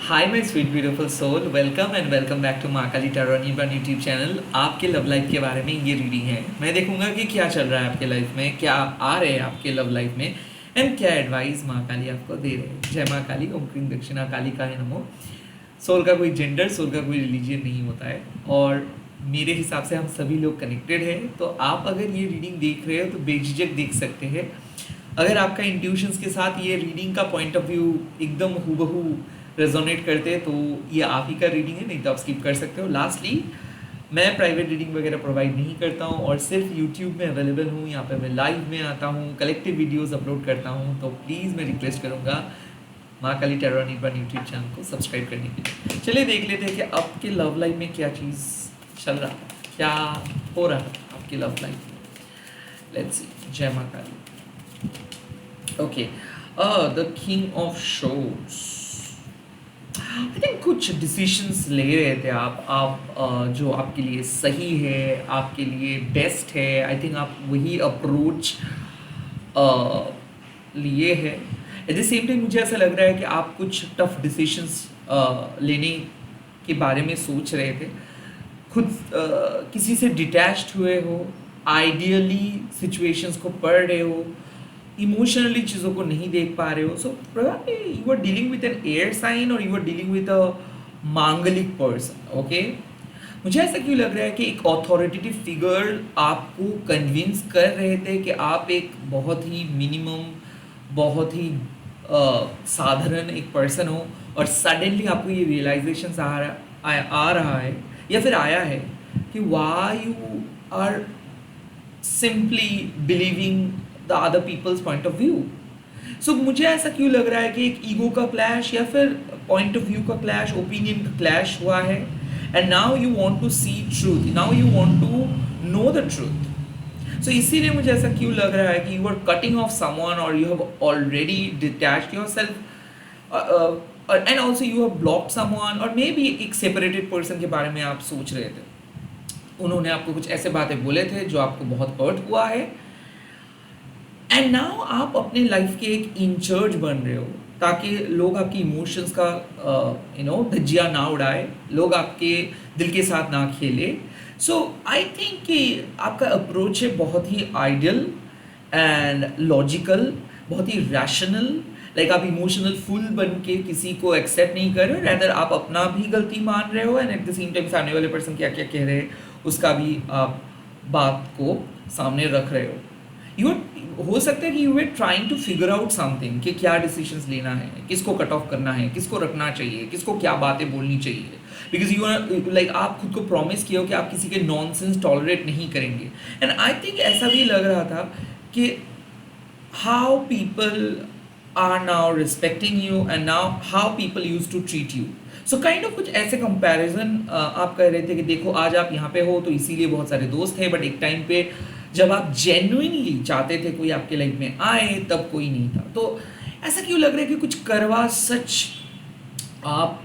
Hi my sweet beautiful soul, welcome and welcome back to Mahakali tarot नीबन YouTube channel. आपके love life के बारे में ये रीडिंग है। मैं देखूंगा कि क्या चल रहा है आपके लाइफ में, क्या आ रहे हैं आपके लव लाइफ में एंड क्या एडवाइस महाकाली आपको दे रहे हैं। जय महाकाली, ओम क्रीम दक्षिणा काली का है नमो। सोल का कोई जेंडर, सोल का कोई रिलीजन नहीं होता है और मेरे हिसाब से हम सभी लोग कनेक्टेड हैं। तो आप अगर ये रीडिंग देख रहे हो तो बेझिझक देख सकते हैं। अगर आपका इंट्यूशंस के साथ ये रीडिंग का पॉइंट ऑफ व्यू एकदम हूबहू रेजोनेट करते हैं तो ये आप ही का रीडिंग है, नहीं तो आप स्किप कर सकते हो। लास्टली, मैं प्राइवेट रीडिंग वगैरह प्रोवाइड नहीं करता हूँ और सिर्फ यूट्यूब में अवेलेबल हूँ। यहाँ पे मैं लाइव में आता हूँ, कलेक्टिव वीडियोस अपलोड करता हूँ। तो प्लीज़ मैं रिक्वेस्ट करूँगा महाकाली टैरो नीबन यूट्यूब चैनल को सब्सक्राइब करने के लिए। चलिए देख लेते हैं कि आपके लव लाइफ में क्या चीज़ चल रहा है, क्या हो रहा है आपकी लव लाइफ में। Let's see. जय Mahakali. Okay, the king of swords. I think कुछ डिसीशंस ले रहे थे आप जो आपके लिए सही है, आपके लिए बेस्ट है। आई थिंक आप वही अप्रोच लिए है। एट द सेम टाइम मुझे ऐसा लग रहा है कि आप कुछ टफ डिसीशंस लेने के बारे में सोच रहे थे। खुद किसी से डिटैच्ड हुए हो, आइडियली सिचुएशंस को पढ़ रहे हो, इमोशनली चीज़ों को नहीं देख पा रहे हो। सो probably you are dealing with an air sign और you are dealing with a मांगलिक पर्सन। ओके, मुझे ऐसा क्यों लग रहा है कि एक अथॉरिटेटिव फिगर आपको कन्विंस कर रहे थे कि आप एक बहुत ही मिनिमम, बहुत ही साधारण एक पर्सन हो और सडनली आपको ये रियलाइजेशन आ रहा है या फिर आया है कि why you are simply believing the other people's point of view. So मुझे ऐसा क्यों लग रहा है कि एक ईगो का क्लैश या फिर पॉइंट ऑफ व्यू का क्लैश, ओपिनियन का क्लैश हुआ है and now you want to see truth, now you want to know the truth. So इसीलिए मुझे ऐसा क्यों लग रहा है कि you are cutting off someone और you have already detached yourself and also you have blocked someone और मे बी एक सेपरेटेड पर्सन के बारे में आप सोच रहे थे। उन्होंने आपको कुछ ऐसे बातें बोले थे जो आपको बहुत हर्ट हुआ है एंड नाउ आप अपने लाइफ के एक इंचार्ज बन रहे हो ताकि लोग आपकी इमोशंस का धज्जियाँ ना उड़ाए, लोग आपके दिल के साथ ना खेले। सो आई थिंक कि आपका अप्रोच है बहुत ही आइडियल एंड लॉजिकल, बहुत ही रैशनल। लाइक आप इमोशनल फुल बन के किसी को एक्सेप्ट नहीं कर रहे, रैदर आप अपना भी गलती मान रहे हो and at the same time सामने वाले पर्सन क्या क्या कह रहे हैं उसका भी आप बात को सामने रख रहे हो। यू हो सकता है कि you are trying to figure out something कि क्या डिसीजंस लेना है, किसको कट ऑफ करना है, किसको रखना चाहिए, किसको क्या बातें बोलनी चाहिए। बिकॉज यू आर लाइक आप खुद को प्रॉमिस किए हो कि आप किसी के नॉनसेंस टॉलरेट नहीं करेंगे। एंड आई थिंक ऐसा भी लग रहा था कि how people are now respecting you and now how people use to treat you. So kind of कुछ ऐसे कंपैरिजन आप कह रहे थे कि देखो आज आप यहाँ पे हो तो इसीलिए बहुत सारे दोस्त हैं, बट एक टाइम पे जब आप जेन्युइनली चाहते थे कोई आपके लाइफ में आए तब कोई नहीं था। तो ऐसा क्यों लग रहा है कि कुछ करवा सच आप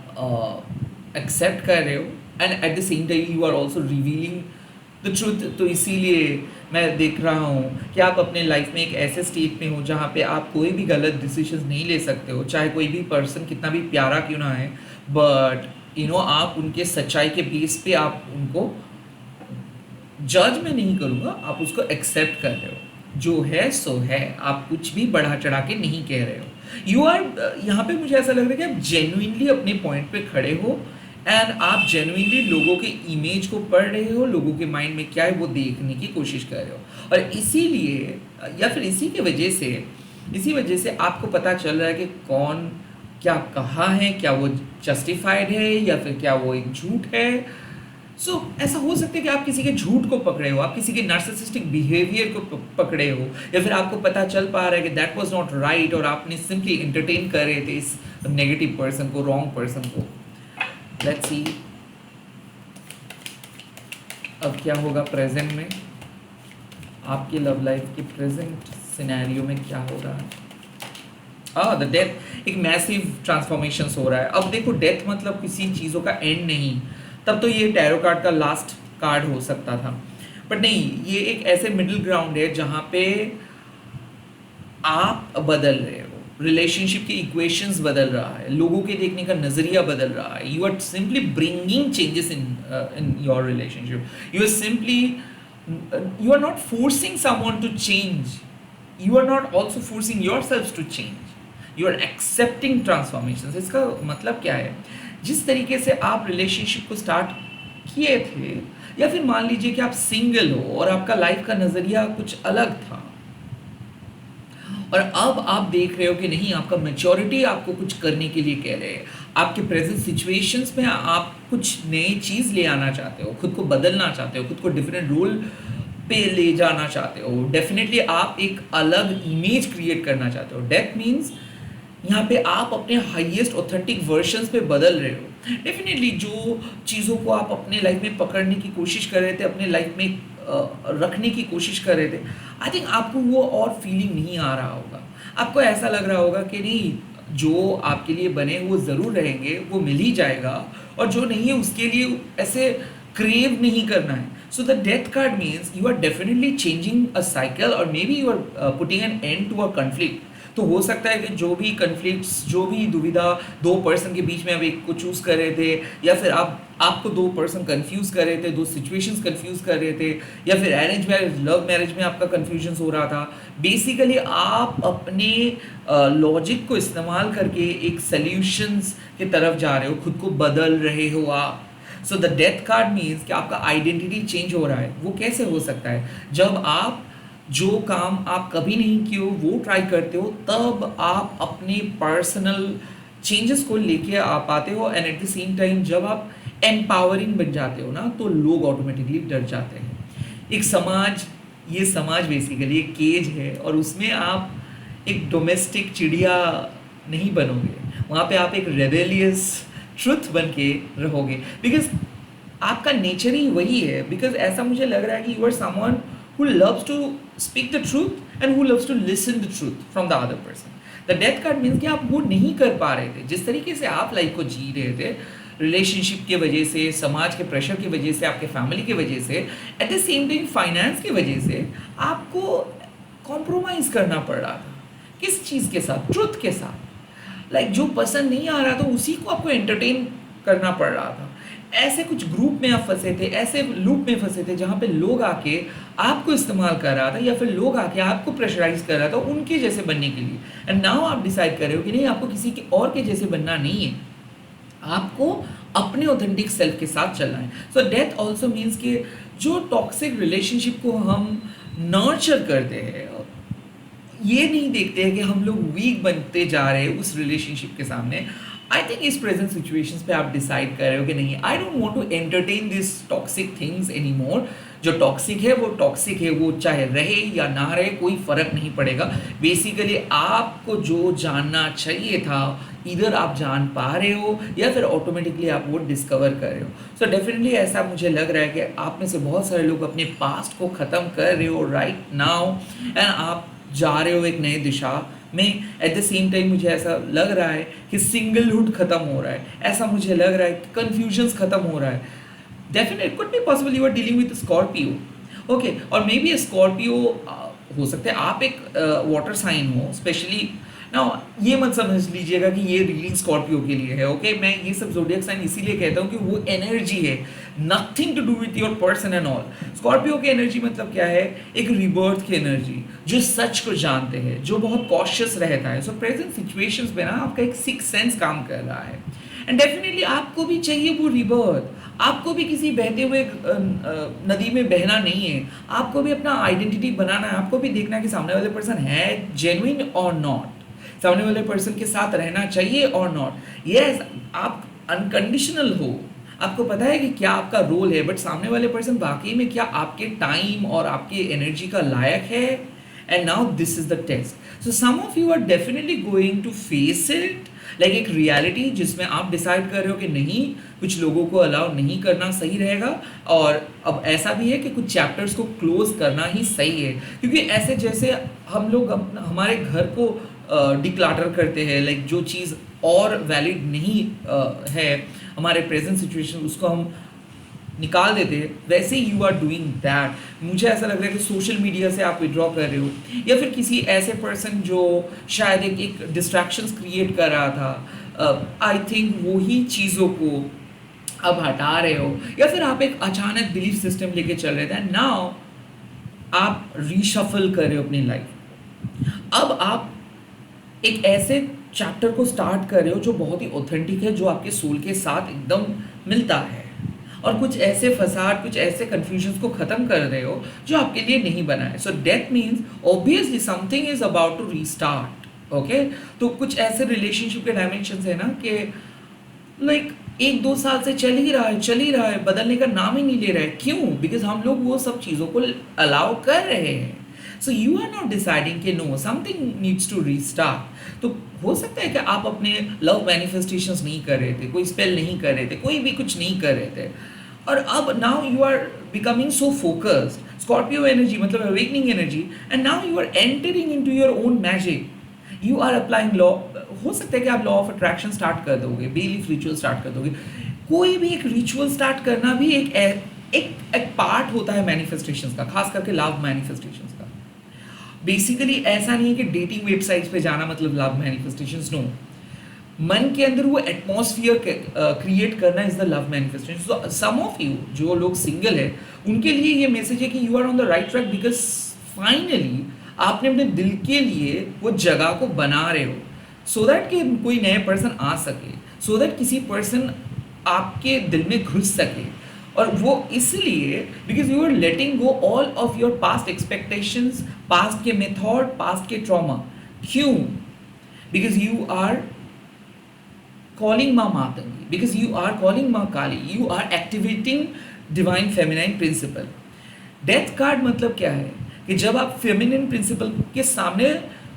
एक्सेप्ट कर रहे हो and at the same time you are also revealing the truth. तो इसीलिए मैं देख रहा हूँ कि आप अपने लाइफ में एक ऐसे स्टेट में हो जहाँ पे आप कोई भी गलत डिसीजन नहीं ले सकते हो, चाहे कोई भी पर्सन कितना भी प्यारा क्यों ना है। बट आप उनके सच्चाई के बेस पे आप उनको जज में नहीं करूँगा, आप उसको एक्सेप्ट कर रहे हो, जो है सो है। आप कुछ भी बढ़ा चढ़ा के नहीं कह रहे हो। यू आर यहाँ पे मुझे ऐसा लग रहा है कि आप जेन्युइनली अपने पॉइंट पे खड़े हो एंड आप जेन्युइनली लोगों के इमेज को पढ़ रहे हो, लोगों के माइंड में क्या है वो देखने की कोशिश कर रहे हो। और इसीलिए या फिर इसी वजह से आपको पता चल रहा है कि कौन क्या कहा है, क्या वो जस्टिफाइड है या फिर क्या वो एक झूठ है। सो ऐसा हो सकता है कि आप किसी के झूठ को पकड़े हो, आप किसी के नार्सिसिस्टिक बिहेवियर को पकड़े हो, या फिर आपको पता चल पा रहा है कि दैट वाज नॉट राइट और आपने सिंपली एंटरटेन कर रहे थे इस नेगेटिव पर्सन को, रॉन्ग पर्सन को। लेट्स सी अब क्या होगा प्रेजेंट में, आपके लव लाइफ के प्रेजेंट सिनेरियो में क्या हो रहा है। द डेथ, एक मैसिव ट्रांसफॉर्मेशन हो रहा है। अब देखो, डेथ मतलब किसी चीज़ों का एंड नहीं, तब तो ये टैरो कार्ड का लास्ट कार्ड हो सकता था, बट नहीं, ये एक ऐसे मिडिल ग्राउंड है जहाँ पे आप बदल रहे हो। रिलेशनशिप के इक्वेशंस बदल रहा है, लोगों के देखने का नज़रिया बदल रहा है. You are simply bringing changes in your relationship. You are simply, you are not forcing someone to change. You are not also forcing yourselves to change. You are accepting transformations. इसका मतलब क्या है? जिस तरीके से आप रिलेशनशिप को start किए थे, या फिर मान लीजिए कि आप सिंगल हो और आपका लाइफ का नज़रिया कुछ अलग था, और अब आप देख रहे हो कि नहीं, आपका मैच्योरिटी आपको कुछ करने के लिए कह रहे हैं, आपके प्रेजेंट सिचुएशंस में आप कुछ नई चीज़ ले आना चाहते हो, खुद को बदलना चाहते हो, खुद को डिफरेंट रोल पे ले जाना चाहते हो, डेफिनेटली आप एक अलग इमेज क्रिएट करना चाहते हो. डेथ मीन्स यहाँ पे आप अपने हाईएस्ट ऑथेंटिक वर्जन्स पे बदल रहे हो. डेफिनेटली जो चीज़ों को आप अपने लाइफ में पकड़ने की कोशिश कर रहे थे, अपने लाइफ में रखने की कोशिश कर रहे थे, आई थिंक आपको वो और फीलिंग नहीं आ रहा होगा. आपको ऐसा लग रहा होगा कि नहीं, जो आपके लिए बने वो ज़रूर रहेंगे, वो मिल ही जाएगा, और जो नहीं है उसके लिए ऐसे क्रेव नहीं करना है. So the death card means you are definitely changing a cycle, और maybe you are putting an end to a conflict. तो हो सकता है कि जो भी कन्फ्लिक्ट्स, जो भी दुविधा दो पर्सन के बीच में आप एक को चूज़ कर रहे थे, या फिर आपको दो पर्सन कंफ्यूज कर रहे थे, दो सिचुएशंस कंफ्यूज कर रहे थे, या फिर अरेंज मैरिज, लव मैरिज में आपका कंफ्यूजन हो रहा था, बेसिकली आप अपने लॉजिक को इस्तेमाल करके एक सल्यूशंस की तरफ जा रहे हो, खुद को बदल रहे हो आप. सो द डेथ कार्ड मीन्स कि आपका आइडेंटिटी चेंज हो रहा है. वो कैसे हो सकता है? जब आप जो काम आप कभी नहीं किए हो वो ट्राई करते हो, तब आप अपने पर्सनल चेंजेस को लेके आ पाते हो. And at the same time जब आप एम्पावरिंग बन जाते हो ना, तो लोग ऑटोमेटिकली डर जाते हैं. एक समाज, ये समाज बेसिकली एक केज है, और उसमें आप एक डोमेस्टिक चिड़िया नहीं बनोगे. वहाँ पे आप एक रेबेलियस ट्रुथ बन के रहोगे, बिकॉज आपका नेचर ही वही है. बिकॉज ऐसा मुझे लग रहा है कि you are someone who loves to speak the truth and who loves to listen the truth from the other person. The death card means कि आप वो नहीं कर पा रहे थे. जिस तरीके से आप लाइफ को जी रहे थे, रिलेशनशिप की वजह से, समाज के प्रेशर की वजह से, आपके फैमिली की वजह से, eight the same time finance की वजह से आपको कॉम्प्रोमाइज़ करना पड़ रहा था. किस चीज़ के साथ? ट्रुथ के साथ. लाइक जो पसंद नहीं आ रहा था उसी को आपको एंटरटेन करना पड़ रहा था. ऐसे कुछ ग्रुप में आप फंसे थे, ऐसे लूप में फंसे थे जहाँ पे लोग आके आपको इस्तेमाल कर रहा था, या फिर लोग आके आपको प्रेशराइज कर रहा था उनके जैसे बनने के लिए. एंड नाउ आप डिसाइड कर रहे हो कि नहीं, आपको किसी के और के जैसे बनना नहीं है, आपको अपने ऑथेंटिक सेल्फ के साथ चलना है. सो डेथ ऑल्सो मीन्स कि जो टॉक्सिक रिलेशनशिप को हम नर्चर करते हैं, ये नहीं देखते हैं कि हम लोग वीक बनते जा रहे हैं उस रिलेशनशिप के सामने. I think is present situations पे आप डिसाइड कर रहे हो कि नहीं, I don't want to entertain this toxic things any more. जो टॉक्सिक है वो टॉक्सिक है, वो चाहे रहे या ना रहे कोई फ़र्क नहीं पड़ेगा. बेसिकली आपको जो जानना चाहिए था, इधर आप जान पा रहे हो, या फिर ऑटोमेटिकली आप वो डिस्कवर कर रहे हो. सो डेफिनेटली ऐसा मुझे लग रहा है कि आप में से बहुत सारे लोग अपने पास्ट को ख़त्म कर रहे हो राइट नाउ, एंड आप जा रहे हो एक नई दिशा में. एट द सेम टाइम मुझे ऐसा लग रहा है कि सिंगलहुड खत्म हो रहा है, ऐसा मुझे लग रहा है कि कन्फ्यूजन्स खत्म हो रहा है. Definite could be possible you are dealing with Scorpio, okay, और मे बी स्कॉर्पियो हो सकता है आप एक वाटर साइन हो. स्पेशली नाउ ये मत समझ लीजिएगा कि ये रीडिंग स्कॉर्पियो के लिए है, ओके. मैं ये सब ज़ोडिएक साइन इसीलिए कहता हूँ कि वो एनर्जी है, nothing to do with your person and all. Scorpio की एनर्जी मतलब क्या है? एक रिबर्थ की एनर्जी, जो सच को जानते हैं, जो बहुत कॉशियस रहता है. सो प्रेजेंट सिचुएशंस में ना आपका एक सिक्स सेंस काम कर रहा है, एंड डेफिनेटली आपको भी चाहिए वो रिबर्थ. आपको भी किसी बहते हुए नदी में बहना नहीं है, आपको भी अपना आइडेंटिटी बनाना है. आपको भी देखना है कि सामने वाले पर्सन है जेन्युइन और नॉट, सामने वाले पर्सन के साथ रहना चाहिए और नॉट. यस, आप अनकंडीशनल हो, आपको पता है कि क्या आपका रोल है, बट सामने वाले पर्सन वाकई में क्या आपके टाइम और आपके एनर्जी का लायक है. And now this is the test. So some of you are definitely going to face it like एक रियलिटी, जिसमें आप डिसाइड कर रहे हो कि नहीं, कुछ लोगों को अलाउ नहीं करना सही रहेगा, और अब ऐसा भी है कि कुछ चैप्टर्स को क्लोज करना ही सही है. क्योंकि ऐसे जैसे हम लोग हमारे घर को डिक्लाटर करते हैं, लाइक जो चीज़ और वैलिड नहीं है हमारे प्रेजेंट सिचुएशन, उसको हम निकाल देते हैं, वैसे यू आर डूइंग दैट। मुझे ऐसा लग रहा है कि सोशल मीडिया से आप विड्रॉ कर रहे हो, या फिर किसी ऐसे पर्सन जो शायद एक डिस्ट्रैक्शंस क्रिएट कर रहा था, आई थिंक वही चीज़ों को अब हटा रहे हो, या फिर आप एक अचानक बिलीफ सिस्टम लेके चल रहे थे, नाउ आप रीशफल कर रहे हो अपनी लाइफ। अब आप एक ऐसे चैप्टर को स्टार्ट कर रहे हो जो बहुत ही ऑथेंटिक है, जो आपके सोल के साथ एकदम मिलता है, और कुछ ऐसे फसाद, कुछ ऐसे कन्फ्यूजन्स को ख़त्म कर रहे हो जो आपके लिए नहीं बना है। So death means obviously something is about to restart. Okay, तो कुछ ऐसे रिलेशनशिप के डायमेंशंस है ना कि लाइक 1-2 साल से चल ही रहा है, बदलने का नाम ही नहीं ले रहा है। क्यों? बिकॉज हम लोग वो सब चीज़ों को अलाउ कर रहे हैं। So you are not deciding कि no, something needs to restart. तो हो सकता है कि आप अपने लव मैनिफेस्टेशंस नहीं कर रहे थे, कोई स्पेल नहीं कर रहे थे, कोई भी कुछ नहीं कर रहे थे, और अब now you are becoming so focused, Scorpio energy मतलब awakening energy, and now you are entering into your own magic. You are applying law. हो सकता है कि आप लॉ ऑफ अट्रैक्शन स्टार्ट कर दोगे, बेलीफ रिचुअल स्टार्ट कर दोगे। कोई भी एक रिचुअल स्टार्ट करना भी एक पार्ट होता है मैनिफेस्टेशंस का, खास करके लव मैनिफेस्टेशंस का। बेसिकली ऐसा नहीं है कि डेटिंग वेबसाइट्स पे जाना मतलब लव मैनिफेस्टेशंस, नो। मन के अंदर वो एटमॉस्फियर क्रिएट करना is the love manifestation. So some of you जो लोग सिंगल है, उनके लिए ये मैसेज है कि you are on the right track, because finally आपने अपने दिल के लिए वो जगह को बना रहे हो, सो दैट कि कोई नए पर्सन आ सके, सो दैट किसी पर्सन आपके दिल में घुस सके। और वो इसलिए because you are letting go all of your past expectations, past के मेथड, पास्ट के ट्रॉमा। क्यों? Because you are calling Ma Matangi, because you are calling Ma Kali, you are activating divine feminine principle. Death card मतलब क्या है कि जब आप feminine principal के सामने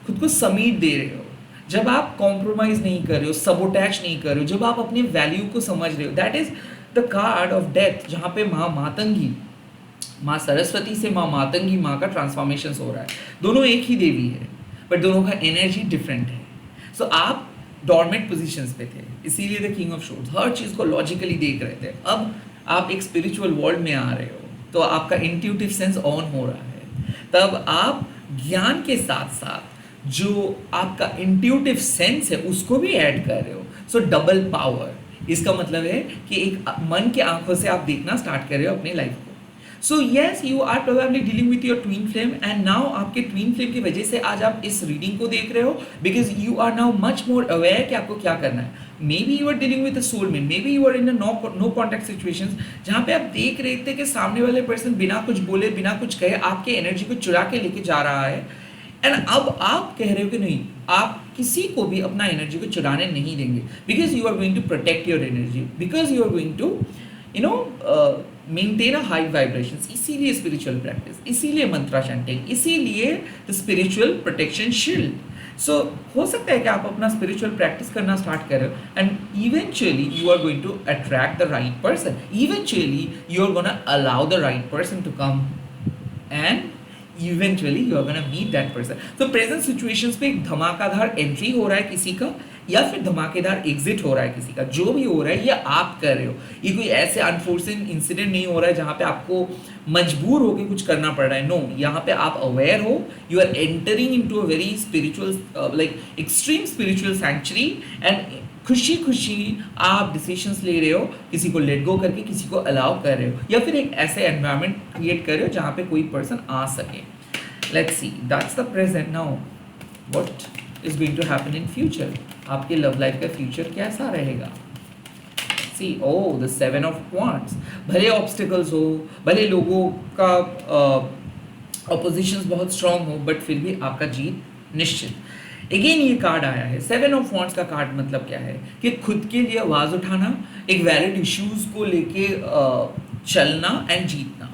खुद को समीट दे रहे हो, जब आप कॉम्प्रोमाइज नहीं कर रहे हो, सबोटैच नहीं कर रहे हो, जब आप अपने वैल्यू को समझ रहे हो, that is the card of death, जहाँ पे माँ मातंगी, माँ सरस्वती से माँ मातंगी माँ का ट्रांसफॉर्मेशन हो रहा है। दोनों एक ही देवी है, बट दोनों का एनर्जी डिफरेंट है। सो आप डॉर्मेंट पोजीशंस पे थे, इसीलिए द किंग ऑफ शोर्ड्स हर चीज़ को लॉजिकली देख रहे थे। अब आप एक स्पिरिचुअल वर्ल्ड में आ रहे हो, तो आपका इंट्यूटिव सेंस ऑन हो रहा है। तब आप ज्ञान के साथ साथ जो आपका इंट्यूटिव सेंस है उसको भी ऐड कर रहे हो। सो डबल पावर, इसका मतलब है कि एक मन के आंखों से आप देखना स्टार्ट कर रहे हो अपनी लाइफ को। So yes, you are probably dealing with your twin flame, and now आपके ट्विन फ्लेम की वजह से आज आप इस रीडिंग को देख रहे हो, because you are now much more aware कि आपको क्या करना है। Maybe you are dealing with a soulmate, maybe you are in no contact situations जहाँ पे आप देख रहे थे कि सामने वाले पर्सन बिना कुछ बोले, बिना कुछ कहे आपके एनर्जी को चुरा के लेके जा रहा है, एंड अब आप कह रहे हो कि नहीं, आप किसी को भी अपना एनर्जी को चुराने नहीं देंगे, because you are going to protect your energy, because you are going to maintain a high vibrations. इसीलिए स्पिरिचुअल प्रैक्टिस, इसीलिए मंत्रा चैंटिंग, इसीलिए the spiritual protection shield. So हो सकता है कि आप अपना स्पिरिचुअल प्रैक्टिस करना स्टार्ट करें, and eventually you are going to attract the right person, eventually you are gonna allow the right person to come, and eventually you are gonna meet that person. तो present situations पे एक धमाकेदार entry हो रहा है किसी का, या फिर धमाकेदार एग्जिट हो रहा है किसी का। जो भी हो रहा है ये आप कर रहे हो, ये कोई ऐसे अनफोर्सिंग इंसिडेंट नहीं हो रहा है जहाँ पे आपको मजबूर होकर कुछ करना पड़ रहा है। नो, यहाँ पे आप अवेयर हो, you are entering into a very spiritual like extreme spiritual sanctuary, and खुशी खुशी आप डिसीजंस ले रहे हो, किसी को लेट गो करके किसी को अलाउ कर रहे हो, या फिर एक ऐसे एनवायरनमेंट क्रिएट कर रहे हो जहाँ पे कोई पर्सन आ सके। Let's see, that's the present. Now what is going to happen in future, आपके लव लाइफ का फ्यूचर कैसा रहेगा। See, oh, the 7 of wands. भले ऑब्स्टिकल्स हो, भले लोगों का ऑपोजिशंस बहुत स्ट्रांग हो, बट फिर भी आपका जीत निश्चित। अगेन ये कार्ड आया है 7 ऑफ वांड्स का कार्ड मतलब क्या है कि खुद के लिए आवाज़ उठाना, एक वैलिड इश्यूज को लेके चलना एंड जीतना।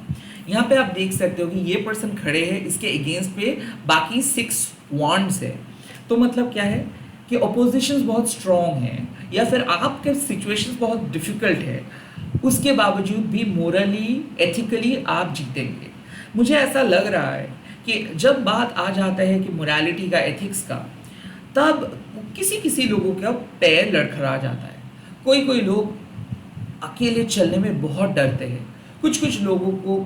यहाँ पे आप देख सकते हो कि ये पर्सन खड़े हैं, इसके अगेंस्ट पे बाकी 6 वांड्स है। तो मतलब क्या है कि ऑपोजिशंस बहुत स्ट्रॉन्ग हैं, या फिर आपके सिचुएशंस बहुत डिफ़िकल्ट है, उसके बावजूद भी मोरली एथिकली आप जीतेंगे। मुझे ऐसा लग रहा है कि जब बात आ जाता है कि मोरालिटी का, एथिक्स का, तब किसी किसी लोगों का पैर लड़खड़ा जाता है। कोई कोई लोग अकेले चलने में बहुत डरते हैं, कुछ कुछ लोगों को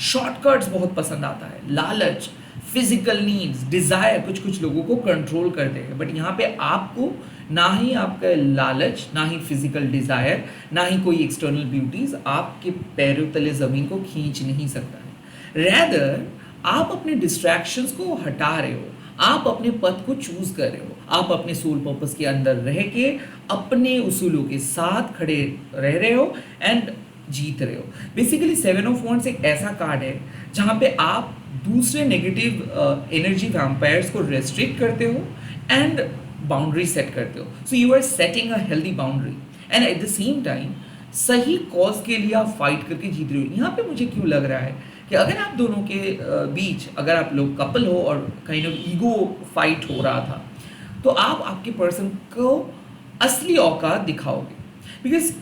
शॉर्टकट्स बहुत पसंद आता है, लालच, फिजिकल नीड्स, डिज़ायर कुछ कुछ लोगों को कंट्रोल करते हैं। बट यहाँ पे आपको ना ही आपका लालच, ना ही फिजिकल डिज़ायर, ना ही कोई एक्सटर्नल ब्यूटीज़ आपके पैरों तले ज़मीन को खींच नहीं सकता है। रैदर आप अपने डिस्ट्रैक्शंस को हटा रहे हो, आप अपने पथ को चूज कर रहे हो, आप अपने सोल पर्पस के अंदर रह के अपने उसूलों के साथ खड़े रह रहे हो एंड जीत रहे हो। बेसिकली 7 ऑफ वॉन्ड्स एक ऐसा कार्ड है जहाँ पे आप दूसरे नेगेटिव एनर्जी वैम्पायर्स को रेस्ट्रिक्ट करते हो एंड बाउंड्री सेट करते हो। So you are setting a healthy boundary and at the same time सही कॉज के लिए आप फाइट करके जीत रहे हो। यहाँ पे मुझे क्यों लग रहा है कि अगर आप दोनों के बीच अगर आप लोग कपल हो और काइंड ऑफ ईगो फाइट हो रहा था, तो आप आपके पर्सन को असली औकात दिखाओगे, because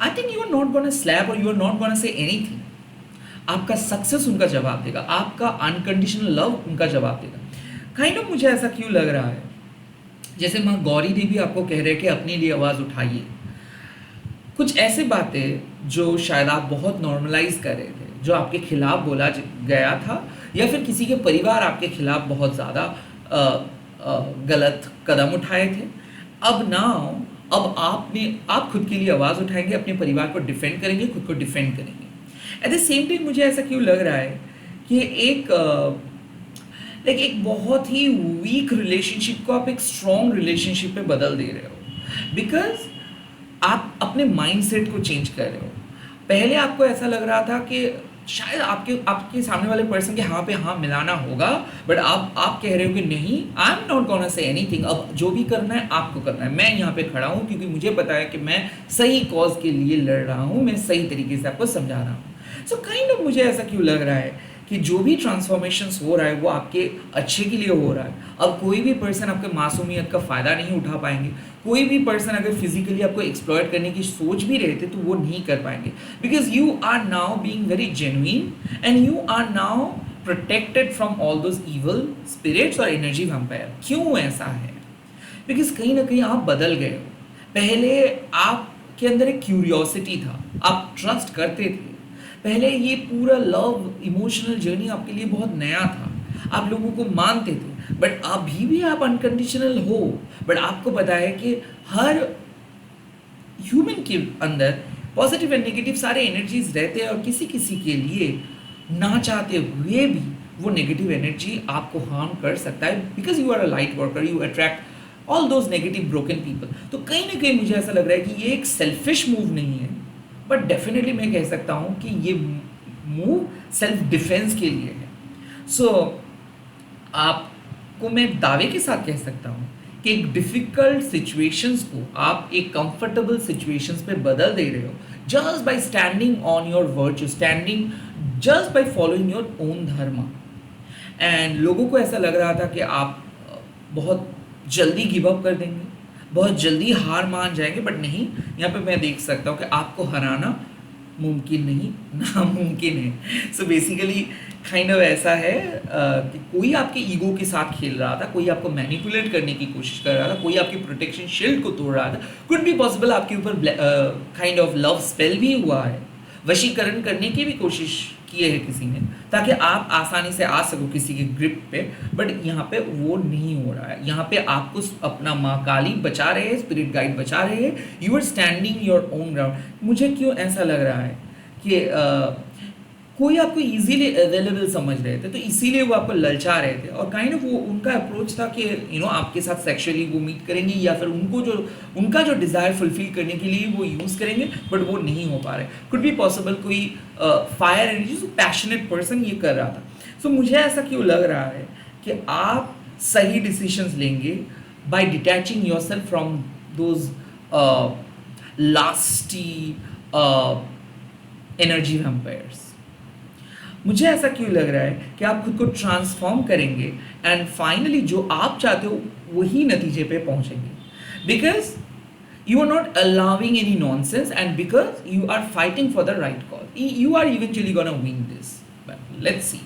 I think you are not gonna slap और you are not gonna say anything. आपका सक्सेस उनका जवाब देगा, आपका अनकंडीशनल लव उनका जवाब देगा। काइंड ऑफ मुझे ऐसा क्यों लग रहा है जैसे माँ गौरी देवी आपको कह रहे हैं कि अपने लिए आवाज़ उठाइए। कुछ ऐसे बातें जो शायद आप बहुत नॉर्मलाइज कर रहे थे, जो आपके खिलाफ बोला गया था, या फिर किसी के परिवार आपके खिलाफ बहुत ज़्यादा गलत कदम उठाए थे, अब आप खुद के लिए आवाज़ उठाएंगे, अपने परिवार को डिफेंड करेंगे, खुद को डिफेंड करेंगे। एट द सेम टाइम मुझे ऐसा क्यों लग रहा है कि एक बहुत ही वीक रिलेशनशिप को आप एक स्ट्रॉन्ग रिलेशनशिप में बदल दे रहे हो, बिकॉज आप अपने माइंडसेट को चेंज कर रहे हो। पहले आपको ऐसा लग रहा था कि शायद आपके सामने वाले पर्सन के हाँ पे हाँ मिलाना होगा, बट आप कह रहे हो कि नहीं, I am not gonna say anything, अब जो भी करना है आपको करना है, मैं यहाँ पे खड़ा हूँ क्योंकि मुझे पता है कि मैं सही कॉज के लिए लड़ रहा हूँ, मैं सही तरीके से आपको समझा रहा हूँ। सो काइंड ऑफ मुझे ऐसा क्यों लग रहा है कि जो भी ट्रांसफॉर्मेशंस हो रहा है वो आपके अच्छे के लिए हो रहा है। अब कोई भी पर्सन आपके मासूमियत का फ़ायदा नहीं उठा पाएंगे, कोई भी पर्सन अगर फिजिकली आपको एक्सप्लॉयट करने की सोच भी रहे थे तो वो नहीं कर पाएंगे, because you are now being very genuine and you are now protected from all those evil spirits और एनर्जी वैम्पायर। क्यों ऐसा है? बिकॉज कहीं ना कहीं आप बदल गए हो। पहले आपके अंदर एक क्यूरियोसिटी था, आप ट्रस्ट करते थे, पहले ये पूरा लव इमोशनल जर्नी आपके लिए बहुत नया था, आप लोगों को मानते थे, बट अभी भी आप अनकंडीशनल हो। बट आपको पता है कि हर ह्यूमन के अंदर पॉजिटिव एंड नेगेटिव सारे एनर्जीज रहते हैं, और किसी किसी के लिए ना चाहते हुए भी वो नेगेटिव एनर्जी आपको हार्म कर सकता है, because you are a light worker, you attract all those negative broken people. तो कहीं ना कहीं मुझे ऐसा लग रहा है कि ये एक सेल्फिश मूव नहीं है, बट डेफिनेटली मैं कह सकता हूँ कि ये मूव सेल्फ डिफेंस के लिए है। सो आपको मैं दावे के साथ कह सकता हूँ कि एक डिफ़िकल्ट सिचुएशंस को आप एक कंफर्टेबल सिचुएशंस पे बदल दे रहे हो, just by standing on your virtue, standing just by following your own धर्म। एंड लोगों को ऐसा लग रहा था कि आप बहुत जल्दी गिव अप कर देंगे, बहुत जल्दी हार मान जाएंगे, बट नहीं, यहाँ पे मैं देख सकता हूँ कि आपको हराना मुमकिन नहीं, नामुमकिन है। सो बेसिकली काइंड ऑफ ऐसा है कि कोई आपके ईगो के साथ खेल रहा था, कोई आपको मैनिपुलेट करने की कोशिश कर रहा था, कोई आपकी प्रोटेक्शन शील्ड को तोड़ रहा था। कुड बी पॉसिबल आपके ऊपर काइंड ऑफ लव स्पेल भी हुआ है, वशीकरण करने की भी कोशिश की है किसी ने, ताकि आप आसानी से आ सको किसी के ग्रिप पे, बट यहाँ पे वो नहीं हो रहा है। यहाँ पे आपको अपना माँ काली बचा रहे हैं, स्पिरिट गाइड बचा रहे हैं, you are standing your own ground. मुझे क्यों ऐसा लग रहा है कि कोई आपको इजीली अवेलेबल समझ रहे थे, तो इसीलिए वो आपको ललचा रहे थे, और काइंड ऑफ वो उनका अप्रोच था कि आपके साथ सेक्सुअली वो मीट करेंगे, या फिर उनका जो डिज़ायर फुलफिल करने के लिए वो यूज़ करेंगे, बट वो नहीं हो पा रहे। कुड बी पॉसिबल कोई फायर एनर्जी, पैशनेट पर्सन ये कर रहा था। सो मुझे ऐसा क्यों लग रहा है कि आप सही डिसीजंस लेंगे by detaching yourself from those nasty energy vampires. मुझे ऐसा क्यों लग रहा है कि आप खुद को ट्रांसफॉर्म करेंगे एंड फाइनली जो आप चाहते हो वही नतीजे पे पहुंचेंगे, because you are not allowing any nonsense and because you are fighting for the right cause, you are eventually gonna win this. Let's see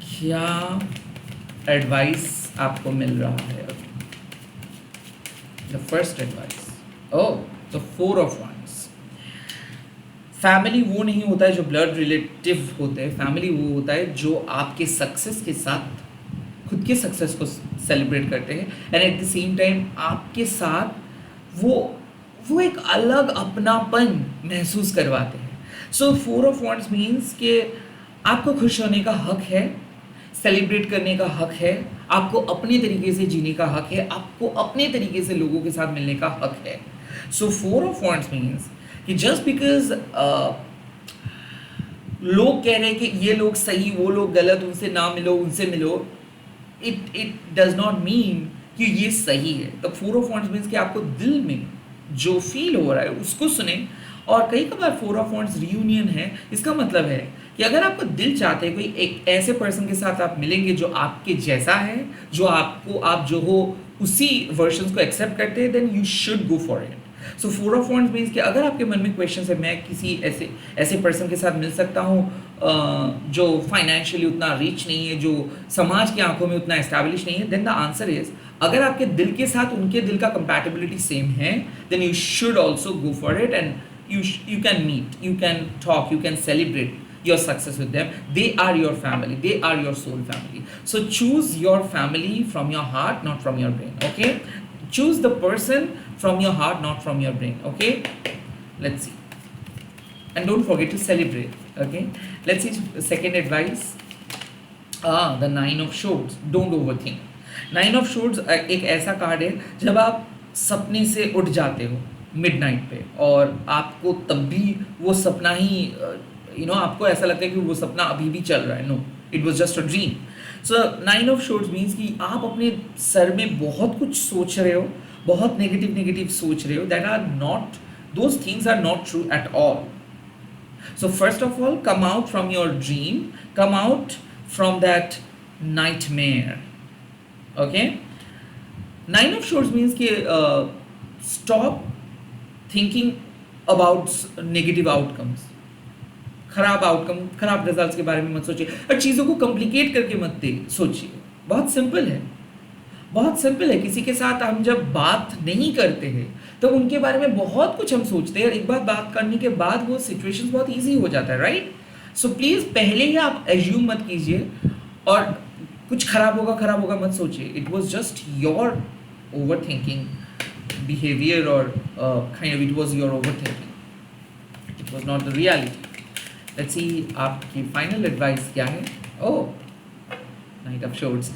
क्या एडवाइस आपको मिल रहा है। द फर्स्ट एडवाइस, ओह तो 4 of Wands, फैमिली वो नहीं होता है जो ब्लड रिलेटिव होते हैं, फैमिली वो होता है जो आपके सक्सेस के साथ खुद के सक्सेस को सेलिब्रेट करते हैं and at the same time आपके साथ वो एक अलग अपनापन महसूस करवाते हैं। सो 4 of Wands मीन्स कि आपको खुश होने का हक है, सेलिब्रेट करने का हक है, आपको अपने तरीके से जीने का हक है, आपको अपने तरीके से लोगों के साथ मिलने का हक है। सो 4 of Wands मीन्स कि जस्ट बिकॉज लोग कह रहे हैं कि ये लोग सही वो लोग गलत, उनसे ना मिलो उनसे मिलो, इट डज नॉट मीन कि ये सही है। तो 4 of Wands मीन्स कि आपको दिल में जो फील हो रहा है उसको सुने। और कई बार 4 of Wands रियूनियन है, इसका मतलब है कि अगर आपको दिल चाहते हैं कोई एक ऐसे पर्सन के साथ आप मिलेंगे जो आपके जैसा है, जो आपको आप जो हो उसी वर्जन को एक्सेप्ट करते हैं, then you should go for it. So 4 of Wands means कि अगर आपके मन में क्वेश्चन है मैं किसी ऐसे पर्सन के साथ मिल सकता हूँ जो फाइनेंशियली उतना रिच नहीं है, जो समाज की आंखों में उतना एस्टैब्लिश नहीं है, देन द आंसर इज अगर आपके दिल के साथ उनके दिल का कंपैटिबिलिटी सेम है, then you should also go for it and you can meet, you can talk, you can celebrate your success with them. They are your family, they are your soul family. So choose your family from your heart, not from your brain. Okay, choose the person from your heart, not from your brain. Okay, let's see, and don't forget to celebrate. Okay, let's see second advice. The 9 of Swords. Don't overthink. 9 of Swords एक ऐसा card है जब आप सपने से उठ जाते हो मिडनाइट पे और आपको तब भी वो सपना ही आपको ऐसा लगता है कि वो सपना अभी भी चल रहा है। No, it was just a dream. So 9 of Swords means कि आप अपने सर में बहुत कुछ सोच रहे हो, बहुत नेगेटिव सोच रहे हो, that are not, those things are not true at all. So first of all come out from your dream, come out from that nightmare. Okay, 9 of Swords means कि stop thinking about negative outcomes, खराब outcome, खराब results के बारे में मत सोचिए और चीज़ों को कॉम्प्लिकेट करके मत सोचिए। बहुत सिंपल है, बहुत सिंपल है। किसी के साथ हम जब बात नहीं करते हैं तो उनके बारे में बहुत कुछ हम सोचते हैं और एक बार बात करने के बाद वो सिचुएशंस बहुत इजी हो जाता है, राइट? सो प्लीज़ पहले ही आप एज्यूम मत कीजिए और कुछ खराब होगा मत सोचिए। It was just your over thinking behavior or kind of it was your overthinking, it was not the reality. Let's see आपकी final advice क्या है। Knight of Swords।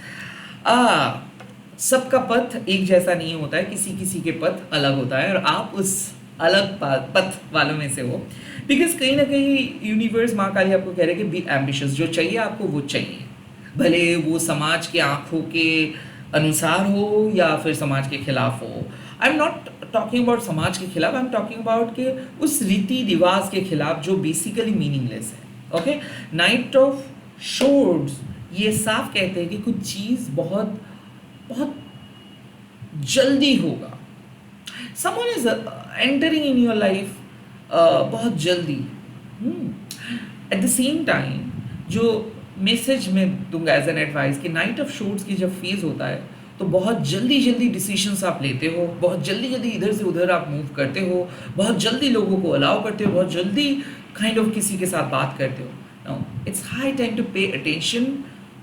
सबका पथ एक जैसा नहीं होता है, किसी के पथ अलग होता है और आप उस अलग पथ वालों में से हो। बिकॉज कहीं ना कहीं यूनिवर्स माँ काली आपको कह रहे हैं कि बी एम्बिशियस, जो चाहिए आपको वो चाहिए, भले वो समाज के आंखों के अनुसार हो या फिर समाज के खिलाफ हो। I am not talking about समाज के खिलाफ, आई एम टॉकिंग अबाउट के उस रीति रिवाज के खिलाफ जो बेसिकली मीनिंगलेस है। ओके, नाइट ऑफ शोर्ड्स ये साफ कहते हैं कि कुछ चीज़ बहुत बहुत जल्दी होगा। Someone is entering in your life बहुत जल्दी। एट द सेम टाइम जो मैसेज में दूंगा एज एन एडवाइस कि नाइट ऑफ शोर्ड्स की जब फेज होता है तो बहुत जल्दी डिसीजंस आप लेते हो, बहुत जल्दी इधर से उधर आप मूव करते हो, बहुत जल्दी लोगों को अलाउ करते हो, बहुत जल्दी काइंड ऑफ किसी के साथ बात करते हो। Now it's high time to pay attention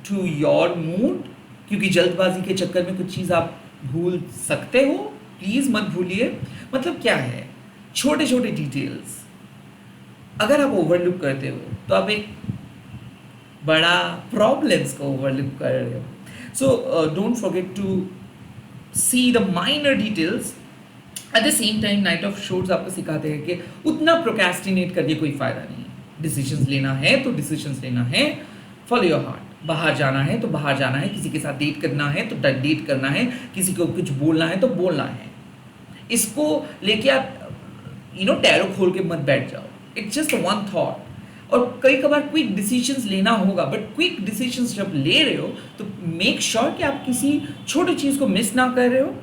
to your mood, क्योंकि जल्दबाजी के चक्कर में कुछ चीज़ आप भूल सकते हो। प्लीज़ मत भूलिए। मतलब क्या है, छोटे छोटे डिटेल्स अगर आप ओवरलुक करते हो तो आप एक बड़ा प्रॉब्लम्स को ओवरलुक कर रहे हो। So don't forget to see the minor details. At the same time knight of swords आपको सिखाते हैं कि उतना प्रोक्रेस्टिनेट करके कोई फ़ायदा नहीं है। डिसीजंस लेना है तो डिसीजंस लेना है, फॉलो योर हार्ट। बाहर जाना है तो बाहर जाना है, किसी के साथ डेट करना है तो डेट करना है, किसी को कुछ बोलना है तो बोलना है। इसको लेके आप टैरो खोल के मत बैठ जाओ। It's just one thought. और कई बार क्विक डिसीजंस लेना होगा, बट क्विक डिसीजंस जब ले रहे हो तो मेक श्योर कि आप किसी छोटी चीज़ को मिस ना कर रहे हो।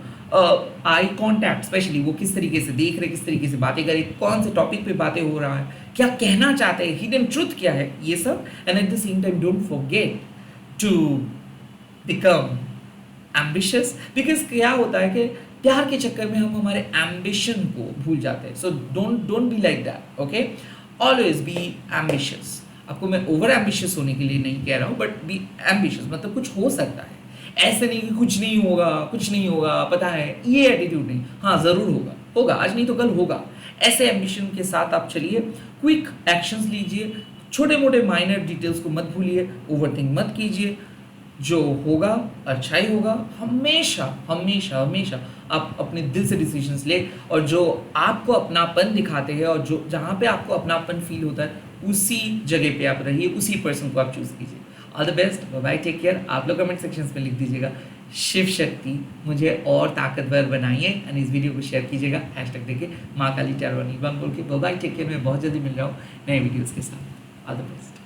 आई कॉन्टैक्ट स्पेशली, वो किस तरीके से देख रहे, किस तरीके से बातें कर रहे, कौन से टॉपिक पे बातें हो रहा है, क्या कहना चाहते हैं, हिडन ट्रुथ क्या है, ये सब। And at the same time don't forget to become ambitious. Because क्या होता है कि प्यार के चक्कर में हम हमारे एम्बिशन को भूल जाते हैं. So don't be like that. Okay, always be ambitious. आपको मैं ओवर एम्बिशियस होने के लिए नहीं कह रहा हूँ, बट बी एम्बिशियस मतलब कुछ हो सकता है. ऐसे नहीं कि कुछ नहीं होगा, कुछ नहीं होगा, पता है, ये एटीट्यूड नहीं. हाँ ज़रूर होगा, होगा, आज नहीं तो कल होगा. ऐसे एम्बिशन के साथ आप चलिए, क्विक एक्शंस लीजिए, छोटे मोटे माइनर डिटेल्स को मत भूलिए, ओवरथिंक मत कीजिए. जो होगा अच्छा ही होगा. हमेशा हमेशा हमेशा आप अपने दिल से डिसीजंस ले, और जो आपको अपनापन दिखाते हैं और जो जहाँ पे आपको अपनापन फील होता है उसी जगह पे आप रहिए, उसी पर्सन को आप चूज़ कीजिए. All the best, bye, take care. आप लोग कमेंट सेक्शंस में लिख दीजिएगा शिव शक्ति मुझे और ताकतवर बनाइए, एंड इस वीडियो को शेयर कीजिएगा हैशटैग देके माँ काली टैरो बोल के. Bye, take care. मैं बहुत जल्दी मिल रहा हूँ नए वीडियोज़ के साथ. All the best.